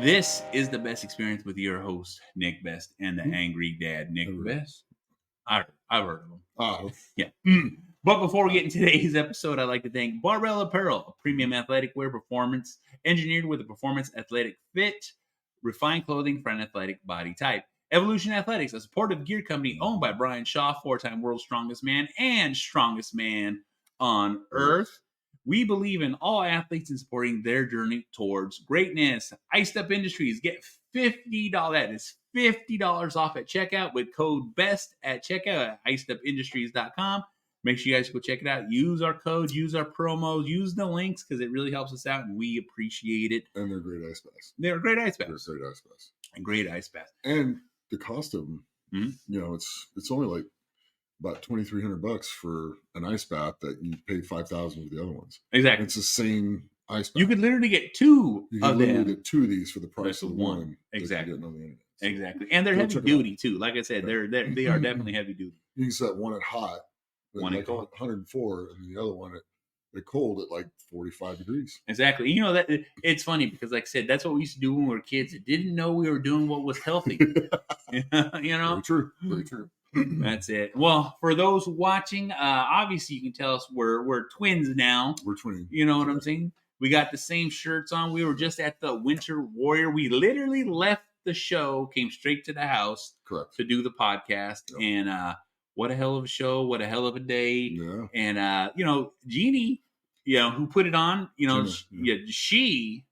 This is the best experience with your host, Nick Best, and the angry dad, Nick Best. I've heard of him. Oh. Yeah. But before we get into today's episode, I'd like to thank Barbell Apparel, a premium athletic wear performance engineered with a performance athletic fit, refined clothing for an athletic body type. Evolution Athletics, a supportive gear company owned by Brian Shaw, four-time world's strongest man and strongest man on earth. We believe in all athletes and supporting their journey towards greatness. Iced Up Industries, get $50. That is $50 off at checkout with code BEST at checkout at icedupindustries.com. Make sure you guys go check it out. Use our codes, use our promos, use the links because it really helps us out and we appreciate it. And they're great ice baths. They're great ice baths. They're great ice baths. And great ice baths. And the cost of them, you know, it's only like about $2,300 for an ice bath that you pay $5,000 with the other ones. Exactly. It's the same ice bath. You could literally get two you of can literally them. get two of these for the price of one. Exactly. On the internet. So exactly. And they're heavy duty too. Like I said, they are definitely heavy duty. You can set one at hot, One like at cold. 104, and the other one at cold at like 45 degrees. Exactly. You know, that it's funny because, like I said, that's what we used to do when we were kids. Didn't know we were doing what was healthy. You know? Very true. Very true. That's it. Well, for those watching, obviously you can tell us we're twins now. We're twins. You know what I'm saying? We got the same shirts on. We were just at the Winter Warrior. We literally left the show, came straight to the house Correct. to do the podcast. Yep. And what a hell of a show. What a hell of a day. Yeah. And, you know, Jeannie, you know, who put it on, you know, she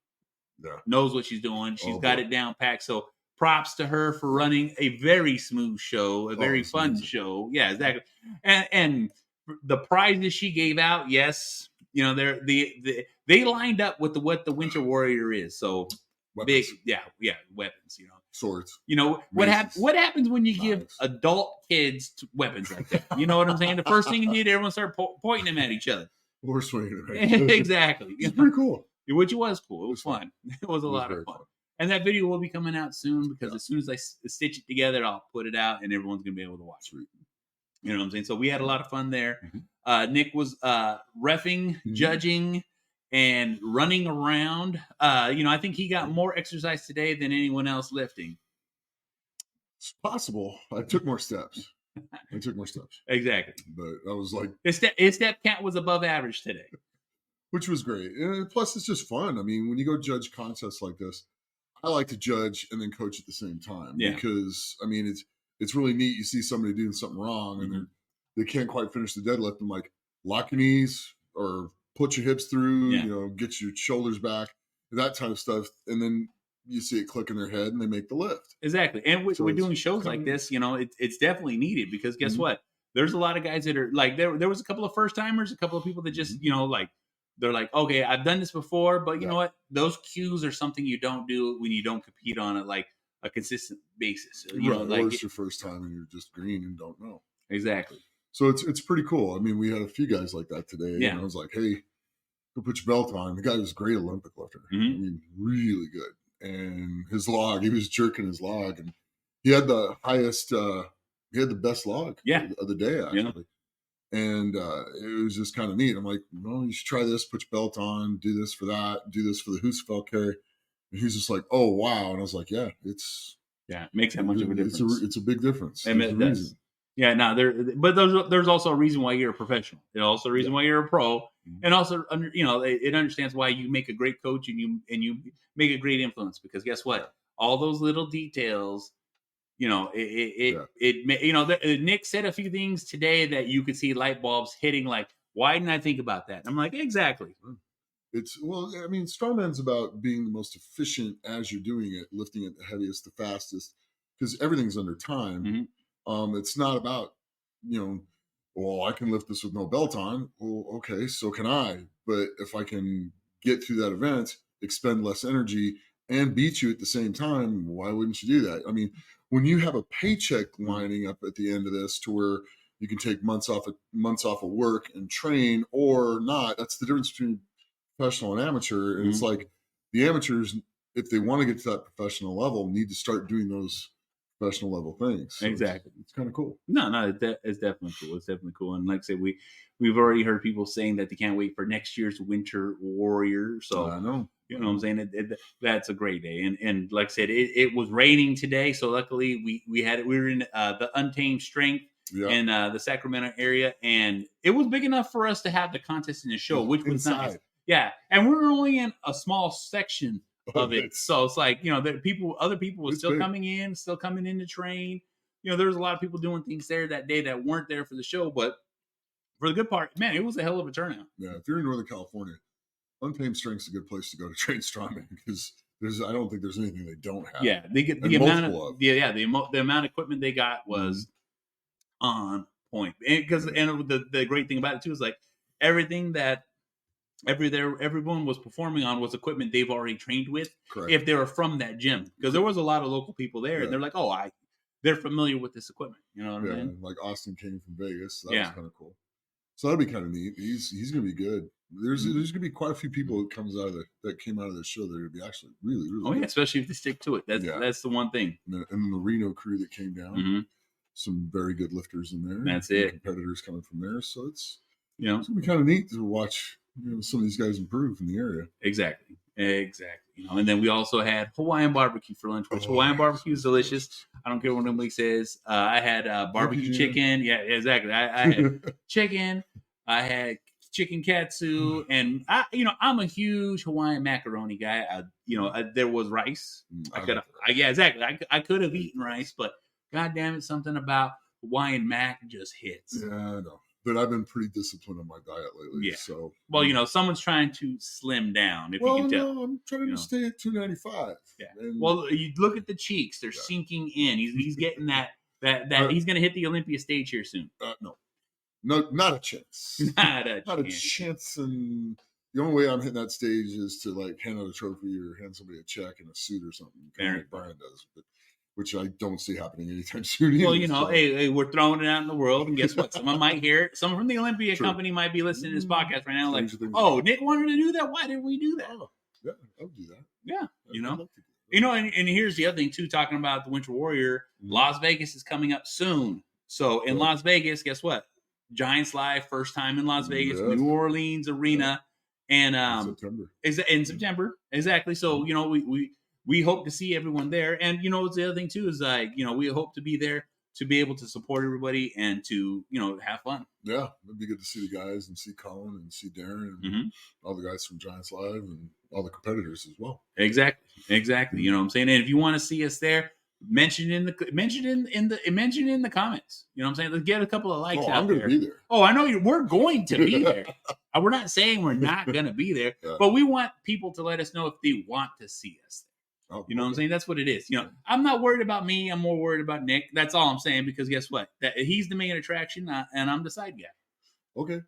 knows what she's doing. She's got it down packed. So props to her for running a very smooth show, a very fun amazing show. Yeah, exactly. And the prizes she gave out, yes, you know, they lined up with what the Winter Warrior is. So weapons. Big, weapons, you know. Swords. You know, what happens when you give adult kids weapons like that? You know what I'm saying? The first thing you did, everyone started pointing them at each other. Or swinging them at each other. Exactly. It's pretty cool. Which was cool. It was fun. It was a lot of fun. And that video will be coming out soon because as soon as I stitch it together, I'll put it out and everyone's going to be able to watch it. You know what I'm saying? So we had a lot of fun there. Nick was reffing, judging, and running around. You know, I think he got more exercise today than anyone else lifting. It's possible. I took more steps. Exactly. But I was like... His step count was above average today. Which was great. And plus, it's just fun. I mean, when you go judge contests like this, I like to judge and then coach at the same time. Yeah. Because, I mean, it's really neat. You see somebody doing something wrong and they can't quite finish the deadlift. I'm like, lock your knees or put your hips through, you know, get your shoulders back, that kind of stuff. And then you see it click in their head and they make the lift. Exactly. And we're doing shows like this, you know, it's definitely needed because guess what? There's a lot of guys that are like, there was a couple of first timers, a couple of people that just, you know, like, they're like, okay, I've done this before, but you know what? Those cues are something you don't do when you don't compete on it like a consistent basis. You know, like it's your first time and you're just green and don't know. Exactly. So it's pretty cool. I mean, we had a few guys like that today. Yeah. And I was like, hey, go put your belt on. The guy was a great Olympic lifter. I mean, really good. And his log, he was jerking his log, and he had the highest, he had the best log of the day, actually. Yeah. And it was just kind of neat. I'm like, well, you should try this, put your belt on, do this for that, do this for the Husafell carry. And he's just like, oh, wow. And I was like, yeah, it makes that much of a difference. It's a big difference. And it does. Yeah, no, but there's also a reason why you're a professional. There's also a reason why you're a pro. And also, you know, it understands why you make a great coach and you make a great influence because guess what? All those little details, you know, you know, Nick said a few things today that you could see light bulbs hitting like, why didn't I think about that? I'm like, exactly. I mean, Strongman's about being the most efficient as you're doing it, lifting it the heaviest, the fastest, because everything's under time. It's not about, you know, well, I can lift this with no belt on. Well, okay, so can I. But if I can get through that event, expend less energy, and beat you at the same time, why wouldn't you do that? I mean, when you have a paycheck lining up at the end of this to where you can take months off of work and train or not, that's the difference between professional and amateur. And it's like the amateurs, if they want to get to that professional level, need to start doing those professional level things. So Exactly. It's kind of cool. No, it's definitely cool. It's definitely cool. And like I said, we've already heard people saying that they can't wait for next year's Winter Warrior. So I know. you know what I'm saying? That's a great day. And like I said, it was raining today. So luckily we were in the Untamed Strength in the Sacramento area. And it was big enough for us to have the contest in the show, which was inside. nice. Yeah. And we were only in a small section of it. So it's like, other people were still coming in to train. There was a lot of people doing things there that day that weren't there for the show. But for the good part, man, it was a hell of a turnout. Yeah. If you're in Northern California, Untamed Strength's a good place to go to train strongman because I don't think there's anything they don't have. Yeah, they get the amount of the amount of equipment they got was on point. Because the great thing about it too is like everything that everyone was performing on was equipment they've already trained with. Correct. If they were from that gym, because there was a lot of local people there, and they're like, they're familiar with this equipment. You know what I mean? Like Austin came from Vegas. So that was kind of cool. So that'd be kind of neat. He's going to be good. There's going to be quite a few people that came out of the show that are going to be actually really, really good. Especially if they stick to it. That's the one thing. And the Reno crew that came down, some very good lifters in there. That's it. Competitors coming from there. So it's going to be kind of neat to watch some of these guys improve in the area. Exactly. And then we also had Hawaiian barbecue for lunch, which Hawaiian barbecue is delicious. I don't care what nobody says. I had barbecue chicken. Yeah, exactly. I had chicken. I had chicken katsu, and I'm a huge Hawaiian macaroni guy. There was rice. I could have eaten rice, but God damn it, something about Hawaiian mac just hits. Yeah, I know. But I've been pretty disciplined on my diet lately. Yeah. So someone's trying to slim down. If you can tell. No, I'm trying to stay at 295. Yeah. And you look at the cheeks; they're sinking in. He's getting that he's going to hit the Olympia stage here soon. No, not a chance. Not a chance. And the only way I'm hitting that stage is to like hand out a trophy or hand somebody a check in a suit or something, kind of like Brian does. Which I don't see happening anytime soon. Well, hey, we're throwing it out in the world, and guess what? Someone might hear it. Someone from the Olympia company might be listening to this podcast right now, like, Nick wanted to do that. Why didn't we do that? Oh, yeah, I'll do that. Yeah, and here's the other thing too. Talking about the Winter Warrior, Las Vegas is coming up soon. So in Las Vegas, guess what? Giants Live, first time in Las Vegas, New Orleans Arena, and in September, exactly. So we hope to see everyone there. And, what's the other thing, too, is, we hope to be there to be able to support everybody and to, have fun. Yeah, it'd be good to see the guys and see Colin and see Darren and all the guys from Giants Live and all the competitors as well. Exactly. You know what I'm saying? And if you want to see us there, mention in the comments. You know what I'm saying? Let's get a couple of likes out there. I'm going to be there. Oh, I know we're going to be there. We're not saying we're not going to be there, but we want people to let us know if they want to see us there. You know what I'm saying? That's what it is. I'm not worried about me. I'm more worried about Nick. That's all I'm saying, because guess what? That he's the main attraction, and I'm the side guy. Okay.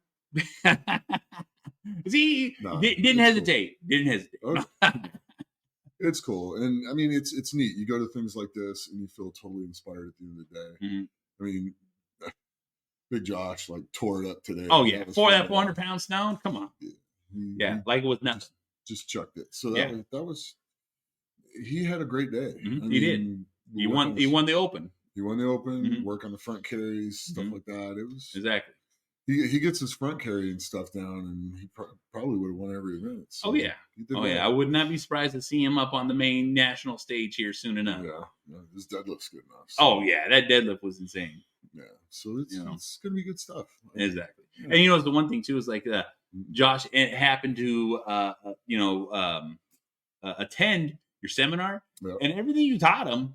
See, didn't hesitate. Cool. Didn't hesitate. Okay. It's cool, and I mean, it's neat. You go to things like this, and you feel totally inspired at the end of the day. I mean, Big Josh tore it up today. Oh yeah, for that 400-pound stone. Come on. Yeah, like it was nothing. Just chucked it. So that was. He had a great day. He did. He won the Open. He won the Open. Work on the front carries, stuff like that. It was exactly. He gets his front carry and stuff down, and he probably would have won every event. So yeah. I would not be surprised to see him up on the main national stage here soon enough. Yeah, his deadlift's good enough. So. Oh yeah, that deadlift was insane. Yeah, so it's gonna be good stuff. Exactly. Yeah. And it's the one thing too is like Josh happened to attend your seminar, and everything you taught him,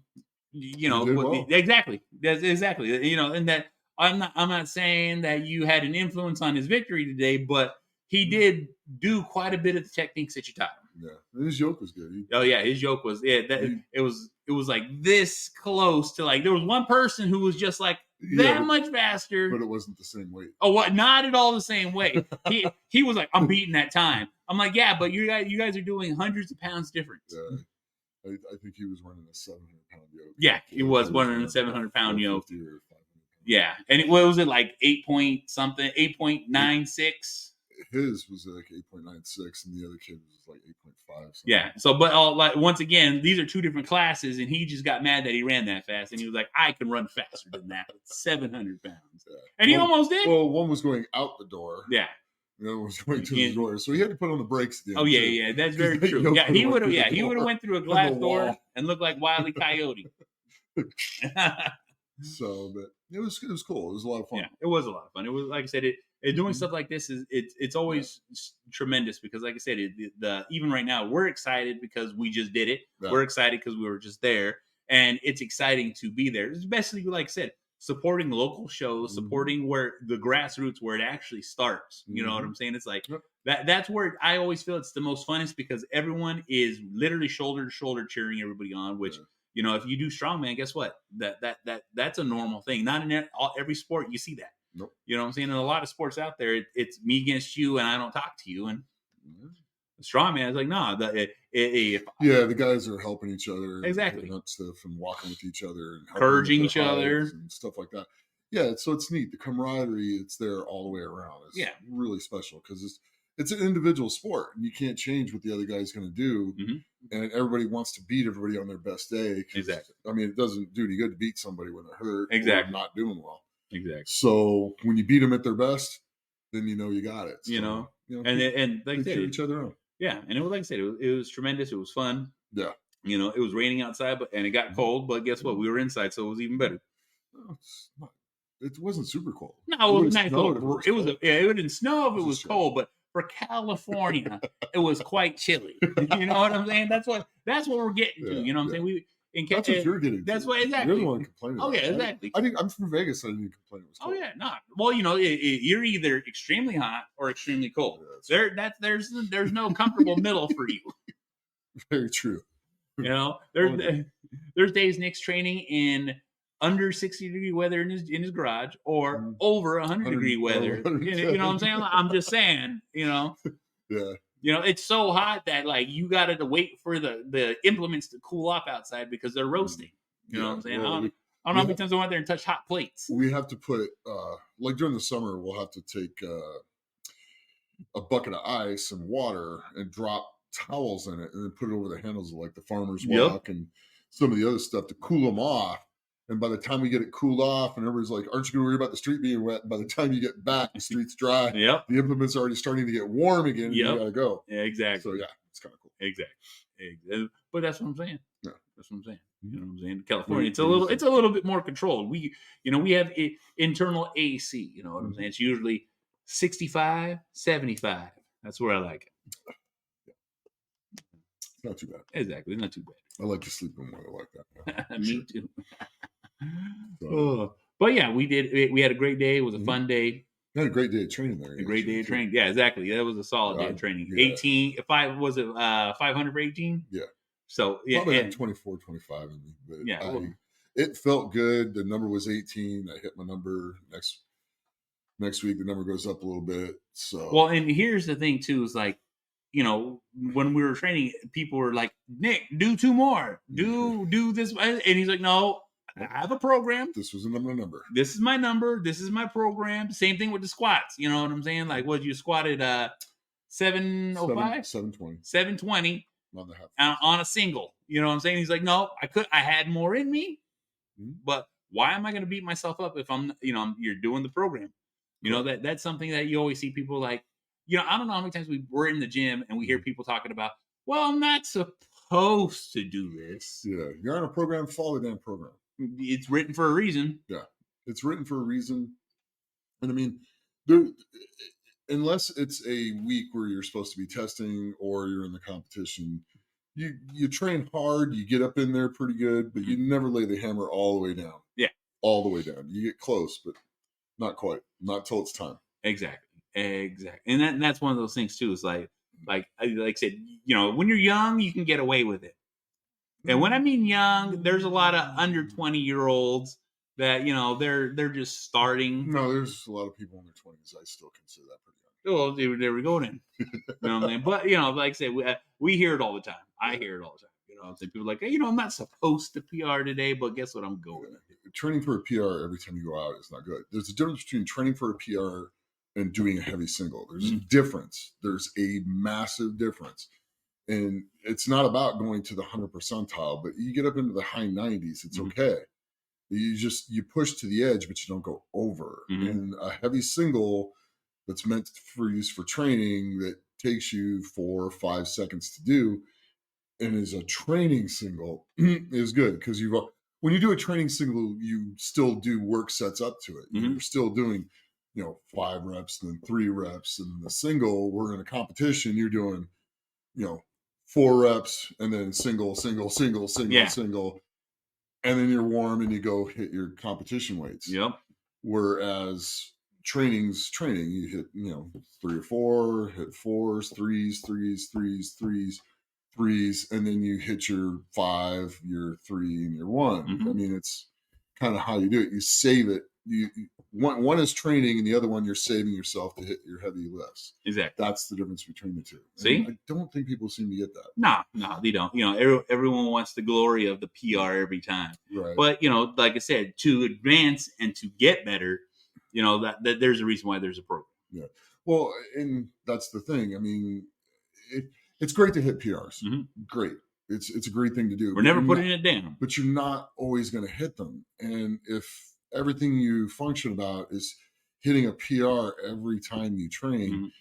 exactly. That's exactly, and that I'm not saying that you had an influence on his victory today, but he did do quite a bit of the techniques that you taught him. Yeah, and his yoke was good. His yoke was it was like this close to there was one person who was just like that much faster, but it wasn't the same weight. Oh, what? Not at all the same weight. He was like, I'm beating that time. I'm like, yeah, but you guys are doing hundreds of pounds difference. Yeah. I think he was running a 700-pound yoke. Yeah, he was running a 700-pound yoke. Yeah, and what was it, like 8 point something, 8.96? his was like 8.96, and the other kid was like 8.5. Yeah. So, but like once again, these are two different classes, and he just got mad that he ran that fast, and he was like, "I can run faster than that, 700 pounds," and he almost did. Well, one was going out the door. Yeah. The other was going to the door, so he had to put on the brakes. At the end yeah, too. yeah, that's very true. Yeah, he would have. Yeah, he would have went through a glass door and looked like Wile E. Coyote. So, but it was cool. It was a lot of fun. Yeah, it was a lot of fun. It was, like I said, doing stuff like this it's always tremendous because, like I said, even right now we're excited because we just did it. Yeah. We're excited because we were just there, and it's exciting to be there. Especially, like I said, supporting local shows, supporting where the grassroots, where it actually starts. You know what I'm saying? It's like that's where I always feel it's the most funnest because everyone is literally shoulder to shoulder cheering everybody on, which. Yeah. You know, if you do strongman, guess what? That's a normal thing. Not in every sport you see that. Nope. You know what I'm saying? In a lot of sports out there, it's me against you, and I don't talk to you. And strongman is like, no. The guys are helping each other, exactly, and stuff, and walking with each other, and encouraging each other, and stuff like that. Yeah, so it's neat. The camaraderie, it's there all the way around. It's really special because it's an individual sport, and you can't change what the other guy's going to do. And everybody wants to beat everybody on their best day. Exactly. I mean, it doesn't do any good to beat somebody when they're hurt or not doing well. Exactly. So when you beat them at their best, then you know you got it. So, and like I said, each other out. Yeah, and it was, like I said, it was tremendous. It was fun. Yeah. You know, it was raining outside, and it got cold. But guess what? We were inside, so it was even better. No, it wasn't super cold. No, it was not cold. It wouldn't snow if it was cold, but for California, it was quite chilly. You know what I'm saying? That's what we're getting to. You know what I'm saying? That's what you're getting to. That's what exactly. You're the one complaining. Oh, yeah, exactly. I'm from Vegas. I didn't complain. It was cold. Oh, yeah, not. Well, you know, you're either extremely hot or extremely cold. Yeah, there's no comfortable middle for you. Very true. You know, there's days Nick's training in under 60-degree weather in his garage or over 100-degree weather. You know what I'm saying? I'm just saying, you know. Yeah. You know, it's so hot that like you got to wait for the implements to cool off outside because they're roasting. You know what I'm saying? Well, I don't know how many times I went there and touched hot plates. We have to put like during the summer, we'll have to take a bucket of ice and water and drop towels in it and then put it over the handles of like the farmer's walk and some of the other stuff to cool them off. And by the time we get it cooled off and everybody's like, aren't you going to worry about the street being wet? And by the time you get back, the street's dry. Yep. The implements are already starting to get warm again. And you got to go. Yeah, exactly. So, yeah, it's kind of cool. Exactly. But that's what I'm saying. Yeah. That's what I'm saying. You know what I'm saying? In California, it's a little bit more controlled. We have internal AC. You know what I'm saying? It's usually 65, 75. That's where I like it. It's not too bad. Exactly. It's not too bad. I like to sleep in weather like that. Me too. But yeah, we had a great day. It was a fun day. You had a great day of training there. A great day of training. Yeah, exactly. That was a solid day of training. 18, 500 for 18? Yeah. So yeah. Probably had 24, 25 in me. But it felt good. The number was 18. I hit my number next week. The number goes up a little bit. So well, and here's the thing too, is like, you know, when we were training, people were like, Nick, do 2 more. Do this. And he's like, no, I have a program. This was another number. This is my number. This is my program. Same thing with the squats. You know what I'm saying? Like, what you squatted 705? 720. 720 on a single. You know what I'm saying? He's like, no, I had more in me, but why am I going to beat myself up if you're doing the program? You know, that's something that you always see people like, you know, I don't know how many times we're in the gym and we hear people talking about, well, I'm not supposed to do this. Yeah. You're on a program, follow the damn program. It's written for a reason. Yeah. It's written for a reason. And I mean, unless it's a week where you're supposed to be testing or you're in the competition, you train hard, you get up in there pretty good, but you never lay the hammer all the way down. Yeah. All the way down. You get close, but not quite. Not till it's time. Exactly. And that's one of those things too. Is like I said, you know, when you're young, you can get away with it. And when I mean young, there's a lot of under 20-year-olds that, you know, they're just starting. No, there's a lot of people in their 20s. I still consider that pretty young. Well, there we go then. You know what I mean? But, you know, like I said, we hear it all the time. I hear it all the time. You know what I'm saying? People are like, hey, you know, I'm not supposed to PR today, but guess what? I'm going. Training for a PR every time you go out is not good. There's a difference between training for a PR and doing a heavy single. There's a difference. There's a massive difference. And it's not about going to the 100th percentile, but you get up into the high 90s, it's okay. You push to the edge, but you don't go over. And a heavy single that's meant for use for training that takes you 4 or 5 seconds to do and is a training single is good, because when you do a training single, you still do work sets up to it. You're still doing 5 reps and then 3 reps. And the single, we're in a competition, you're doing 4 reps and then single, single, and then you're warm and you go hit your competition weights. Whereas training's training, you hit 3 or 4, hit 4s, 3s, and then you hit your 5, your 3, and your 1. I mean, it's kind of how you do it. You save it. One is training, and the other one you're saving yourself to hit your heavy lifts. Exactly. That's the difference between the two. See, and I don't think people seem to get that. No, they don't. Everyone wants the glory of the PR every time. Right. But like I said, to advance and to get better, that there's a reason why there's a program. Yeah. Well, and that's the thing. I mean, it's great to hit PRs. Great. It's a great thing to do. We're never putting it down. But you're not always going to hit them. And if everything you function about is hitting a PR every time you train,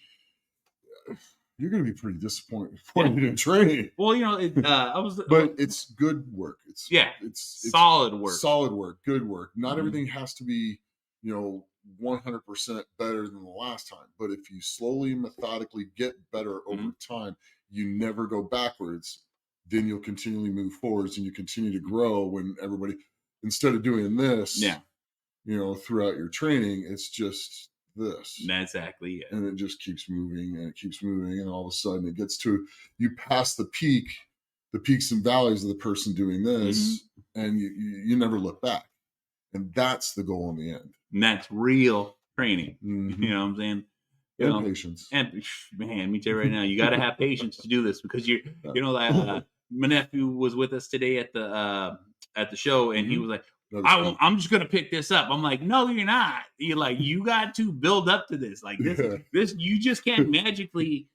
you're going to be pretty disappointed in training. Well, but it's good work. It's solid work. Solid work, good work. Not everything has to be, 100% better than the last time. But if you slowly, methodically get better over time, you never go backwards. Then you'll continually move forwards, and you continue to grow. When everybody, instead of doing this, throughout your training, it's just this. Exactly. Yeah. And it just keeps moving, and it keeps moving, and all of a sudden it gets to, you pass the peaks and valleys of the person doing this, and you never look back. And that's the goal in the end. And that's real training. You know what I'm saying? And patience. And man, me tell you right now, you got to have patience to do this, because my nephew was with us today at the show, and he was like, I'm just gonna pick this up. I'm like, no, you're not. You're like, you got to build up to this. Like this, you just can't magically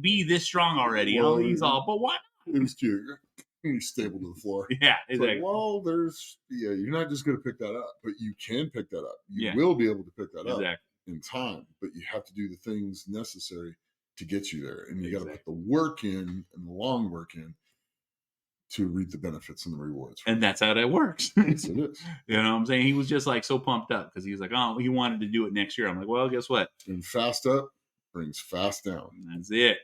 be this strong already. He's all, but why not? It was cute. He's stable to the floor. Yeah, exactly. You're not just gonna pick that up, but you can pick that up. You will be able to pick that up in time, but you have to do the things necessary to get you there, and you got to put the work in and the long work in to reap the benefits and the rewards. And that's how that works. Yes, it is. You know what I'm saying? He was just so pumped up, because he was like, oh, he wanted to do it next year. I'm like, well, guess what? And fast up brings fast down. That's it.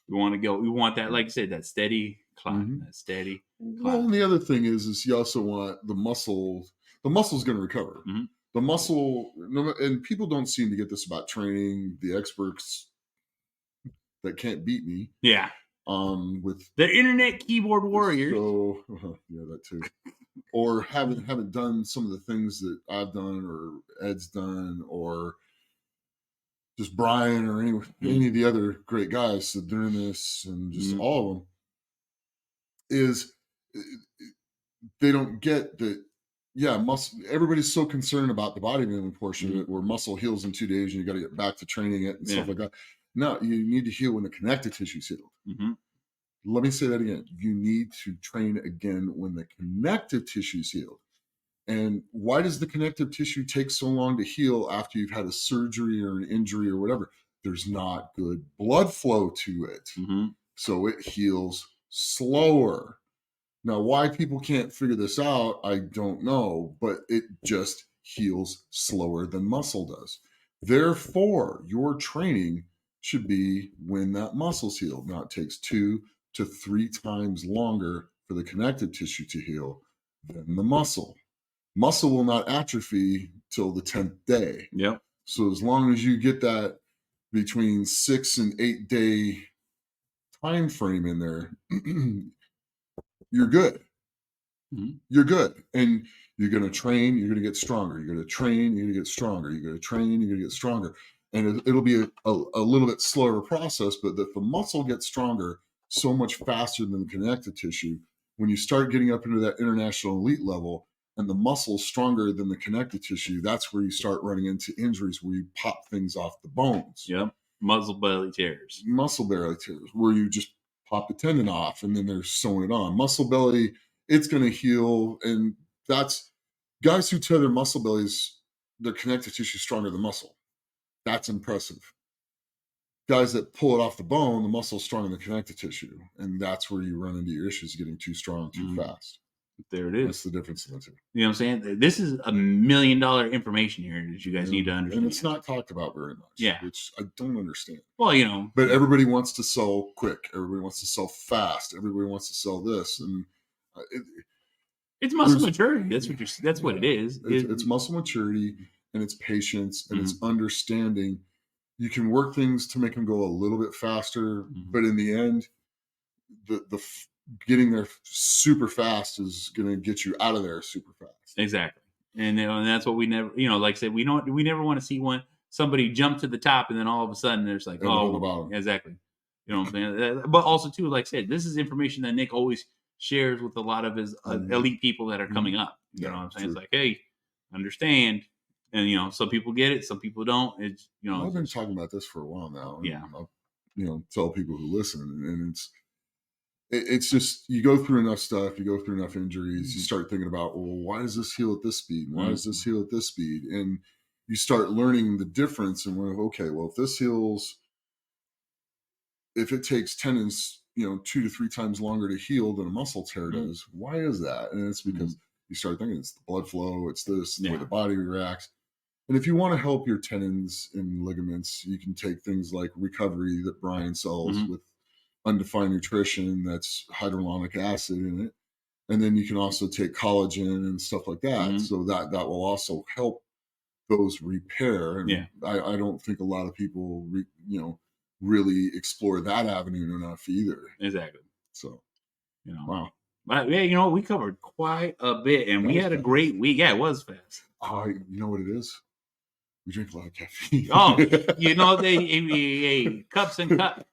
We want that, like you said, that steady climb, that steady climb. Well, and the other thing is you also want the muscle. The muscle's going to recover. The muscle, and people don't seem to get this about training. The experts that can't beat me. Yeah. With the internet keyboard warriors. So that too. Or haven't done some of the things that I've done, or Ed's done, or just Brian, or any of the other great guys that doing this, and just all of them, is they don't get that. Yeah, muscle. Everybody's so concerned about the bodybuilding portion of it, where muscle heals in 2 days, and you got to get back to training it and stuff like that. No, you need to heal when the connective tissue's healed. Let me say that again. You need to train again when the connective tissue's healed. And why does the connective tissue take so long to heal after you've had a surgery or an injury or whatever? There's not good blood flow to it. So it heals slower. Now, why people can't figure this out, I don't know, but it just heals slower than muscle does. Therefore, your training should be when that muscle's healed. Now, it takes 2 to 3 times longer for the connective tissue to heal than the muscle. Muscle will not atrophy till the 10th day. Yep. So as long as you get that between 6 and 8 day time frame in there, you're good. You're good. And you're going to train, you're going to get stronger. You're going to train, you're going to get stronger. You're going to train, you're going to get stronger. And it'll be a little bit slower process, but if the muscle gets stronger so much faster than the connective tissue, when you start getting up into that international elite level, and the muscle's stronger than the connective tissue, that's where you start running into injuries where you pop things off the bones. Yep. Muscle belly tears. Muscle belly tears, where you just pop the tendon off and then they're sewing it on. Muscle belly, it's going to heal. And that's guys who tear their muscle bellies, their connective tissue stronger than muscle. That's impressive. Guys that pull it off the bone, the muscle's stronger than the connective tissue. And that's where you run into your issues getting too strong too fast. There it is. That's the difference in the two. You know what I'm saying? This is $1 million information here that you guys need to understand. And it's not talked about very much. Yeah. Which I don't understand. Well, you know. But everybody wants to sell quick. Everybody wants to sell fast. Everybody wants to sell this. And it's muscle maturity. That's what it is. It's muscle maturity, and it's patience, and it's understanding. You can work things to make them go a little bit faster, but in the end, the getting there super fast is going to get you out of there super fast. Exactly. And that's what we never, like I said, we never want to see somebody jump to the top and then all of a sudden there's like, the bottom. Exactly. You know what I'm saying? But also too, like I said, this is information that Nick always shares with a lot of his elite people that are coming up. You know what I'm saying? True. It's like, hey, understand. And, some people get it. Some people don't. It's, I've been talking about this for a while now. Yeah. I'll, tell people who listen, and it's just, you go through enough stuff, you go through enough injuries, you start thinking about, well, why does this heal at this speed? Why does this heal at this speed? And you start learning the difference. And we're okay, well, if this heals, if it takes tendons, 2 to 3 times longer to heal than a muscle tear does, why is that? And it's because you start thinking it's the blood flow, it's this, the way the body reacts. And if you want to help your tendons and ligaments, you can take things like recovery that Brian sells with undefined nutrition that's hyaluronic acid in it. And then you can also take collagen and stuff like that. So that will also help those repair. And I don't think a lot of people, really explore that avenue enough either. Exactly. So, wow. But yeah, we covered quite a bit, and we had a great week. Yeah, it was fast. You know what it is? We drink a lot of caffeine. They cups and cups.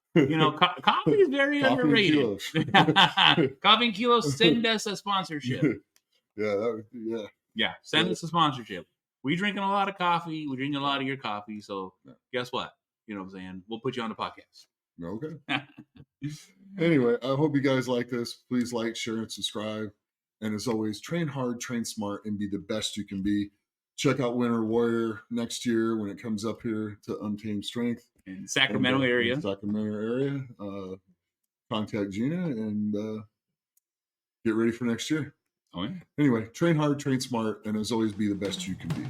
Coffee is very underrated. Coffee and kilos, send us a sponsorship. Yeah. Send us a sponsorship. We drinking a lot of coffee. We drinking a lot of your coffee. So guess what? You know what I'm saying? We'll put you on the podcast. Okay. Anyway, I hope you guys like this. Please like, share, and subscribe. And as always, train hard, train smart, and be the best you can be. Check out Winter Warrior next year when it comes up here to Untamed Strength. In the Sacramento area. Contact Gina and get ready for next year. Oh, yeah. Anyway, train hard, train smart, and as always, be the best you can be.